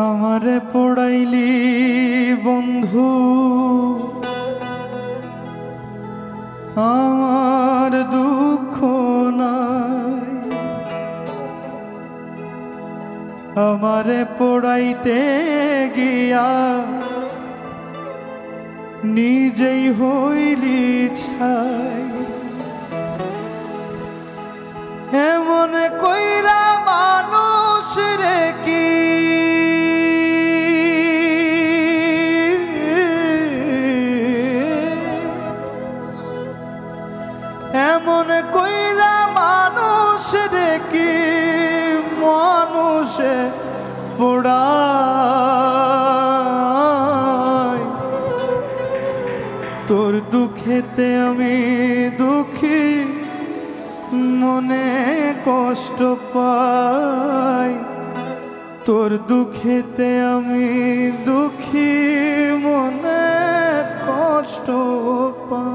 আমারে পড়াইলি বন্ধু আমার দুঃখ নাই, আমারে পড়াইতে গিয়া নিজেই হইলি ছাই। এমন কইরা মানুষ রে কি এমন কইরা মানুষ রে কি মানুষে পোড়ায়। তোর দুঃখেতে আমি দুঃখী, মনে কষ্ট পাই। তোর দুঃখেতে আমি দুঃখী, মনে কষ্ট পাই।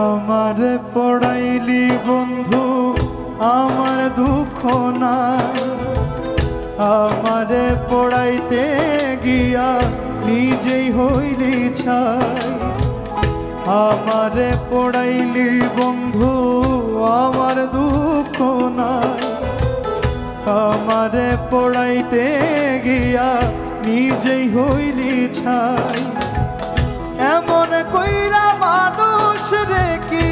আমারে পড়াইলি বন্ধু আমার দুঃখ নাই, আমারে পড়াইতে গিয়া নিজেই হইলি ছাই। আমারে পড়াইলি বন্ধু আমার দুঃখ নাই, আমারে পড়াইতে গিয়া নিজেই হইলি ছাই। এমন কইরা মানুষ রে কি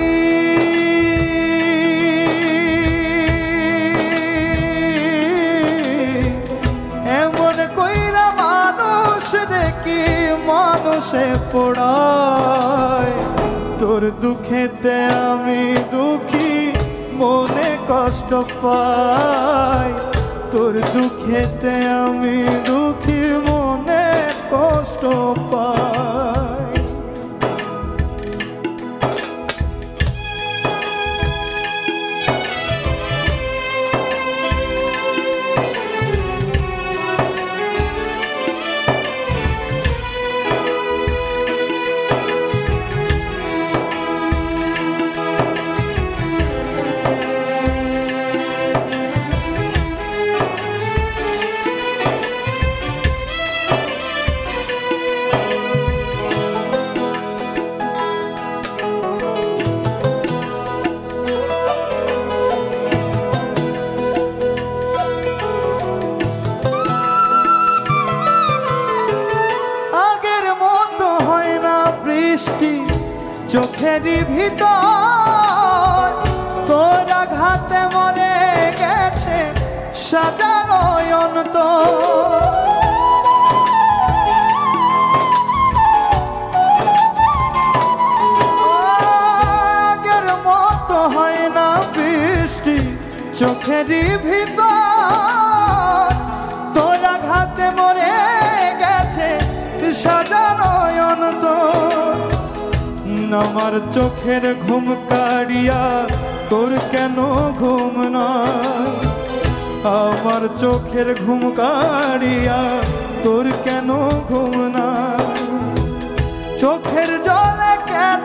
এমন কইরা মানুষ রে কি মানুষে পোড়ায়। তোর দুঃখেতে আমি দুঃখী, মনে কষ্ট পাই। তোর দুঃখেতে আমি দুঃখী, মনে কষ্ট পাই। চোখেরই ভিতর তোর আঘাতে মরে গেছে সাজানো অন্তর। আগের মতো হয় না বৃষ্টি চোখেরই ভিতর তোর আঘাতে মরে গেছে সাজানো অন্তর। আমার চোখের ঘুম কাড়িয়া তোর কেন ঘুম নাই, আমার চোখের ঘুম কাড়িয়া তোর কেন ঘুম নাই। চোখের জলে কেন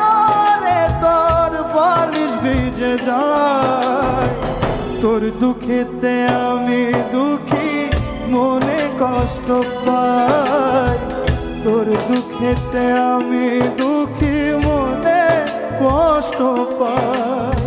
রে তোর বালিশ ভিজে যায়। তোর দুঃখেতে আমি দুঃখী, মনে কষ্ট পাই। তোর দুঃখেতে আমি দুঃখী, মনে কষ্ট পাই।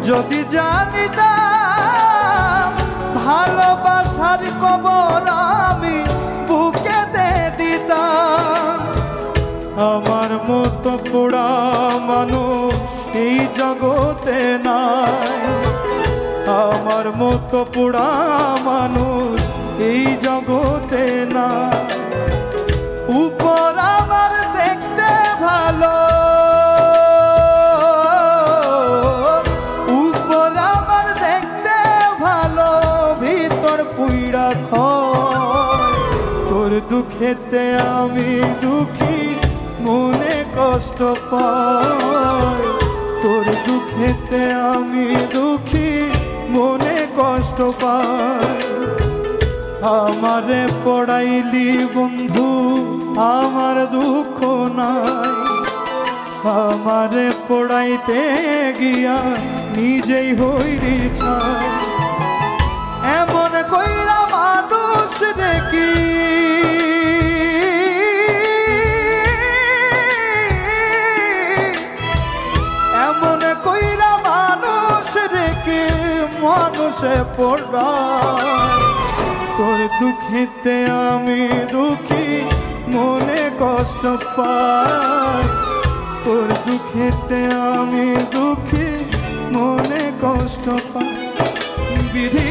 যদি জানিতাম ভালোবাসার কবর আমি বুকেতে দিতাম। আমার মতো পোড়া মানুষ এই জগতে নাই, আমার মতো পোড়া মানুষ এই জগতে নাই। উপর আমার দেখতে ভালো, উপর আমার দেখতে ভালো, ভিতর পুইড়া খয়। তোর দুঃখেতে আমি দুঃখী, মনে কষ্ট পাই। তোর দুঃখেতে আমি দুঃখী, মনে কষ্ট পাই। আমারে পড়াইলি বন্ধু আমার দুঃখ নাই, আমারে পড়াইতে গিয়া নিজেই হইলি ছাই। এমন কইরা মানুষ দেখি এমন কইরা মানুষ রেখে মানুষে পড়ায়। তোর দুঃখেতে আমি দুঃখী, মনে কষ্ট পাই। তোর দুঃখেতে আমি দুঃখী, মনে কষ্ট পাই। বিধি